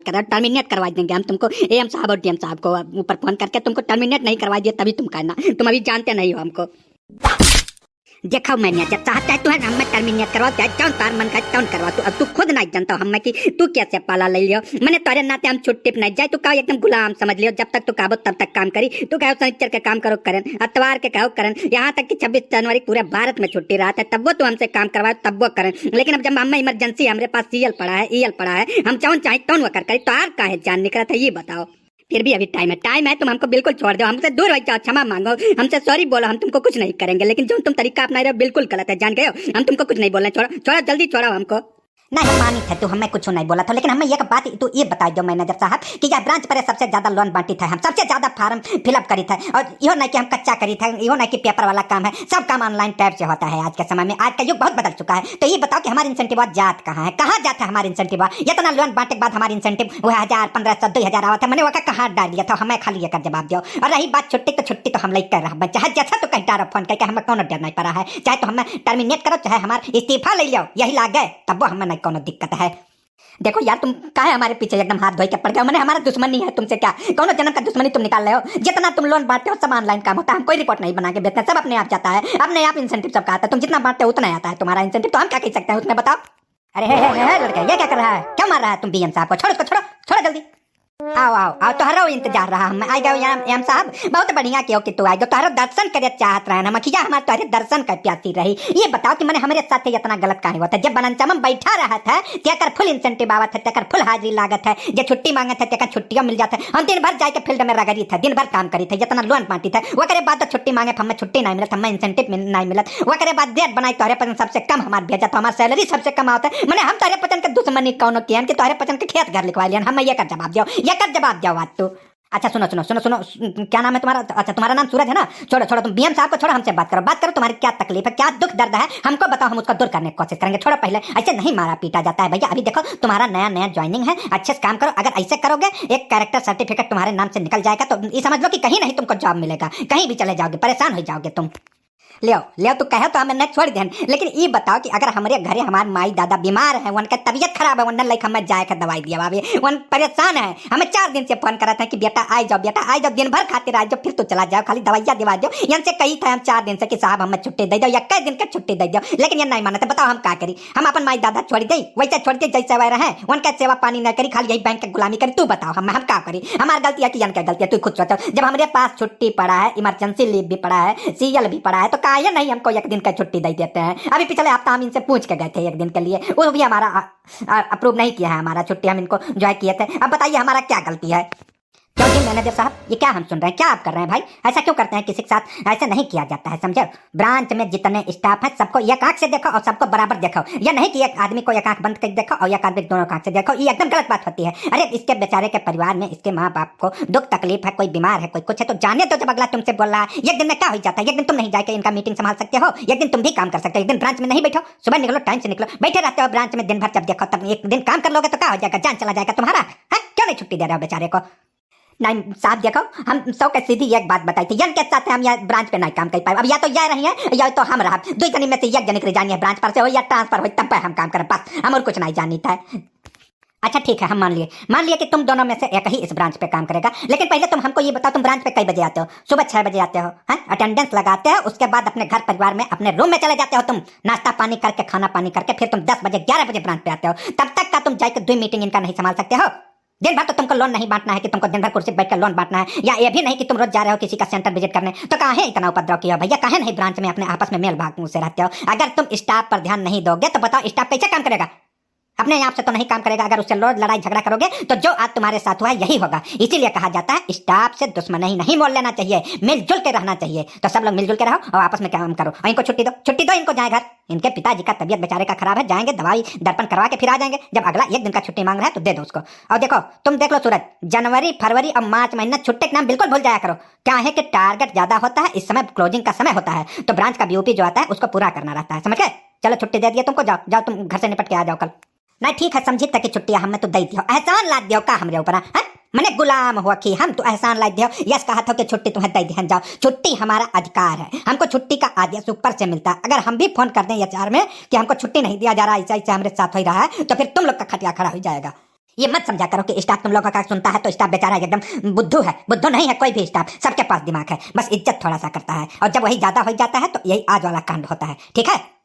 कर रहे हो, टर्मिनेट करवा देंगे हम तुमको। एम साहब और डीएम साहब को ऊपर फोन करके तुमको टर्मिनेट नहीं करवा दिए तभी तुम कहना, तुम अभी जानते नहीं हो हमको। देखो मैंने जब चाहता है तू है हमें टर्मिनेट करवा, चाहे कौन तार मन का कौन करवा, तू अब तू खुद नहीं जानता हमें कि तू कैसे पाला ले लियो। मैंने तोरे नाते हम छुट्टी पे नहीं जाए, तू कहो एकदम गुलाम समझ लियो, जब तक तू कहो तब तक काम करी। तू कहो शनिचर के काम करो करन, अतवार के कहो करन, यहाँ तक कि 26 जनवरी पूरे भारत में छुट्टी रहा था तब वो तू हमसे काम करवाए तब वो करन। लेकिन अब जब हमें इमरजेंसी हमारे पास सीएल पड़ा है, ईएल पड़ा है, हम चाहो चाहे कौन वो कर करी, तो आर का है जान निकला था ये बताओ। फिर भी अभी टाइम है, तुम हमको बिल्कुल छोड़ दो, हमसे दूर रह जाओ, क्षमा मांगो, हमसे सॉरी बोलो, हम तुमको कुछ नहीं करेंगे। लेकिन जो तुम तरीका अपना रहे हो बिल्कुल गलत है, जान गए हो, हम तुमको कुछ नहीं बोलना, छोड़ो छोड़ो जल्दी छोड़ो हमको। नहीं मानी थे तू, हमें कुछ नहीं बोला था, लेकिन हमें एक बात तू ये बता दो मैनेजर साहब कि यह ब्रांच पर सबसे ज्यादा लोन बांटी था, हम सबसे ज्यादा फार्म फिलअप करी था, और यो नहीं कि हम कच्चा करी था, यो नहीं कि पेपर वाला काम है, सब काम ऑनलाइन टाइप से होता है आज के समय में। आज का युग बहुत बदल चुका है। तो ये बताओ कि हमारे इंसेंटिव जात कहाँ है, कहाँ जाता है हमारे इंसेंटिव? इतना लोन बांटे के बाद हमारे इंसेंटिव वो 1000 1500 2000 आवा था, मैंने वो कहाँ डाल दिया था, हमें खाली ये कर जवाब दो। और रही बात छुट्टी, तो छुट्टी तो हम नहीं कर रहा, चाहे जैसा तो कहता रहो फोन करके, हमें कौन डर नहीं पड़ा है, चाहे तो हमें टर्मिनेट करो, चाहे हमारा इस्तीफा ले लो, यही लाग गए तब वो हमें नहीं कोनो दिक्कत है। देखो यार तुम काहे हमारे पीछे एकदम हाथ धोई के पड़ गए, मैंने हमारा दुश्मनी है तुमसे, क्या कौन जन्म का दुश्मनी तुम निकाल रहे हो? जितना तुम लोन बांटते हो सब ऑनलाइन काम होता है, हम कोई रिपोर्ट नहीं बना के बेचते, सब अपने आप जाता है, अपने आप इंसेंटिव सबका आता है, तुम जितना बांटते हो उतना आता है तुम्हारा इंसेंटिव, तो हम क्या कह सकते हैं उसमें बताओ? अरे हे लड़का ये क्या कर रहा है, क्या मार रहा है तुम बीएम साहब को? छोड़ो उसको, छोड़ो छोड़ो जल्दी। आओ आओ आओ, तोहरो इंतजार रहा हम आई गए एम साहब, बहुत बढ़िया क्यों कि तू आई गो, तोहरो दर्शन करे चाहत रहे ना मखिया, हमारे तोहरे दर्शन कर प्यासी रही। ये बताओ कि मैंने हमारे साथ इतना गलत काहे हुआ था? जब बनंचम बैठा रहा था तेकर फुल इंसेंटिव आवत है, तेकर फुल हाजिरी लागत है, जे छुट्टी मांगत है तेकर छुट्टियां मिल जाता है, हम दिन भर जाके फील्ड में रगड़ी था, दिन भर काम करी थे, जितना लोन बांटी था वो करे बाद तो छुट्टी मांगे, हमें छुट्टी नहीं मिलत, हमें इंसेंटिव नहीं मिलत, वो करे बाद डेट बनाई तोहरे पसंद सबसे कम हमार भेजा था, हमारी सैलरी सबसे कम आता है, मैंने हम तोहरे पसंद के दुश्मनी कौन किया कि तोहरे पसंद के खेत घर लिखवा लिया, हमें ये कर जवाब दो, ये कर जवाब दो। तो अच्छा सुनो सुनो सुनो सुनो, क्या नाम है तुम्हारा? अच्छा तुम्हारा नाम सूरज है ना? छोड़ो छोड़ो तुम बीएम साहब को छोड़ो, हमसे बात करो, तुम्हारी क्या तकलीफ है, क्या दुख दर्द है, हमको बताओ, हम उसको दूर करने की कोशिश करेंगे। छोड़ो पहले ऐसे नहीं मारा पीटा जाता है भैया, अभी देखो तुम्हारा नया नया ज्वाइनिंग है, अच्छे से काम करो, अगर ऐसे करोगे एक कैरेक्टर सर्टिफिकेट तुम्हारे नाम से निकल जाएगा तो ये समझ लो कि कहीं नहीं तुमको जॉब मिलेगा, कहीं भी चले जाओगे, परेशान हो जाओगे तुम। ले तो कहे तो हमें नहीं छोड़ दें, लेकिन ये बताओ कि अगर हमारे घरे हमारे माई दादा बीमार है, उनका तबीयत खराब है, वन लाइक हमें जाए का दवाई दिया भाभी, वन परेशान है, हमें 4 दिन से फोन करा था कि बेटा आ जाओ, दिन भर खाते रह जाओ, फिर तो चला जाओ, खाली दवाइयाँ दिवा दो, इनसे कही था हम 4 दिन से कि साहब हमें छुट्टी दे दो या कई दिन का छुट्टी दे दो, लेकिन ये नहीं माना था। बताओ हम क्या करी? हम अपन माई दादा छोड़ दी वैसे छोड़ के जैसे वह रहे, उनका सेवा पानी न करी, खाली यही बैंक की गुलामी करी। तू बताओ हम क्या करी? हमारी गलती है कि इनकी गलती है? तू खुद सोचो, जब हमारे पास छुट्टी पड़ा है, इमरजेंसी लीव भी पड़ा है, सीएल भी पड़ा है, तो काहे नहीं हमको एक दिन का छुट्टी दे देते हैं? अभी पिछले हफ्ता हम इनसे पूछ के गए थे एक दिन के लिए, वो भी हमारा अप्रूव नहीं किया है हमारा छुट्टी, हम इनको ज्वाइन किए थे। अब बताइए हमारा क्या गलती है? क्योंकि मैनेजर साहब ये क्या हम सुन रहे हैं, क्या आप कर रहे हैं भाई? ऐसा क्यों करते हैं किसी के साथ? ऐसा नहीं किया जाता है, समझे? ब्रांच में जितने स्टाफ है सबको एक आंख से देखो और सबको बराबर देखो, या नहीं कि एक आदमी को एक आंख बंद कर देखो और एक आदमी दोनों आंख से देखो, ये एकदम गलत बात होती है। अरे इसके बेचारे के परिवार में इसके माँ बाप को दुख तकलीफ है, कोई बीमार है, कोई कुछ है, तो जाने तो जब अगला तुमसे बोल रहा है, एक दिन में क्या हो जाता है? एक दिन तुम नहीं जाके इनका मीटिंग संभाल सकते हो, एक दिन तुम भी काम कर सकते हो, एक दिन ब्रांच में नहीं बैठो, सुबह निकलो टाइम से निकलो, बैठे रहते हो ब्रांच में दिन भर, जब देखो तब एक दिन काम कर लोगे तो क्या हो जाएगा? जान चला जाएगा तुम्हारा है? क्यों नहीं छुट्टी दे रहे हो बेचारे को? नहीं साहब देखो, हम सौ के सीधी एक बात बताई थी, यन के साथ हम यहाँ ब्रांच पे नहीं काम कर पाए, अब या तो यह रही है या तो हम रहा, दो जनी में से एक जनी रिजाइन है ब्रांच पर से हो या ट्रांसफर हो, तब पे हम काम करें, बस हम और कुछ नहीं जाननी था। अच्छा ठीक है, हम मान लिए कि तुम दोनों में से एक ही इस ब्रांच पे काम करेगा, लेकिन पहले तुम हमको ये बताओ तुम ब्रांच पे कई बजे आते हो? सुबह 6 बजे आते हो, हैं? अटेंडेंस लगाते हो, उसके बाद अपने घर परिवार में अपने रूम में चले जाते हो, तुम नाश्ता पानी करके खाना पानी करके फिर तुम 10 बजे 11 बजे ब्रांच पे आते हो, तब तक का तुम जाकर 2 मीटिंग इनका नहीं संभाल सकते हो? दिन भर तो तुमको लोन नहीं बांटना है कि तुमको दिन भर कुर्सी बैठ कर लोन बांटना है, या ये भी नहीं कि तुम रोज जा रहे हो किसी का सेंटर विजिट करने, तो काहे इतना उपद्रव किया भैया? काहे नहीं ब्रांच में अपने आपस में मेल भाग से रहते हो? अगर तुम स्टाफ पर ध्यान नहीं दोगे तो बताओ स्टाफ कैसे काम करेगा? अपने आप से तो नहीं काम करेगा, अगर उससे रोज लड़ाई झगड़ा करोगे तो जो आज तुम्हारे साथ हुआ है यही होगा। इसीलिए कहा जाता है स्टाफ से दुश्मनी नहीं मोल लेना चाहिए, मिलजुल के रहना चाहिए। तो सब लोग मिलजुल के रहो और आपस में काम करो, और इनको छुट्टी दो, इनको जाए घर। इनके पिताजी का तबियत बेचारे का खराब है, जाएंगे दवाई दर्पण करवा के फिर आ जाएंगे, जब अगला एक दिन का छुट्टी मांग रहा है तो दे दो उसको। और देखो तुम देख लो सूरज, जनवरी फरवरी और मार्च महीना छुट्टी का नाम बिल्कुल भूल जाया करो, क्या है कि टारगेट ज्यादा होता है, इस समय क्लोजिंग का समय होता है, तो ब्रांच का बीओपी जो आता है उसको पूरा करना रहता है, समझ गए? चलो छुट्टी दे दिया तुमको, जाओ तुम घर से निपट के आ जाओ कल। नहीं ठीक है, समझी तक की छुट्टियां हमें तो दे दियो, एहसान लाद दियो का हमरे ऊपर है? मैंने गुलाम हुआ कि हम तो एहसान लाद दियो, यस कहा था कि छुट्टी तुम्हें दे दिया जाओ, छुट्टी हमारा अधिकार है, हमको छुट्टी का आदेश ऊपर से मिलता है। अगर हम भी फोन कर दें एचआर में कि हमको छुट्टी नहीं दिया जा रहा, ऐसा हमारे साथ हो रहा है, तो फिर तुम लोग का खटिया खड़ा हो जाएगा। ये मत समझा करो कि स्टाफ तुम लोगों का सुनता है तो स्टाफ बेचारा एकदम बुद्धू है। बुद्धू नहीं है कोई भी स्टाफ, सबके पास दिमाग है, बस इज्जत थोड़ा सा करता है, और जब वही ज्यादा हो जाता है तो यही आज वाला कांड होता है। ठीक है।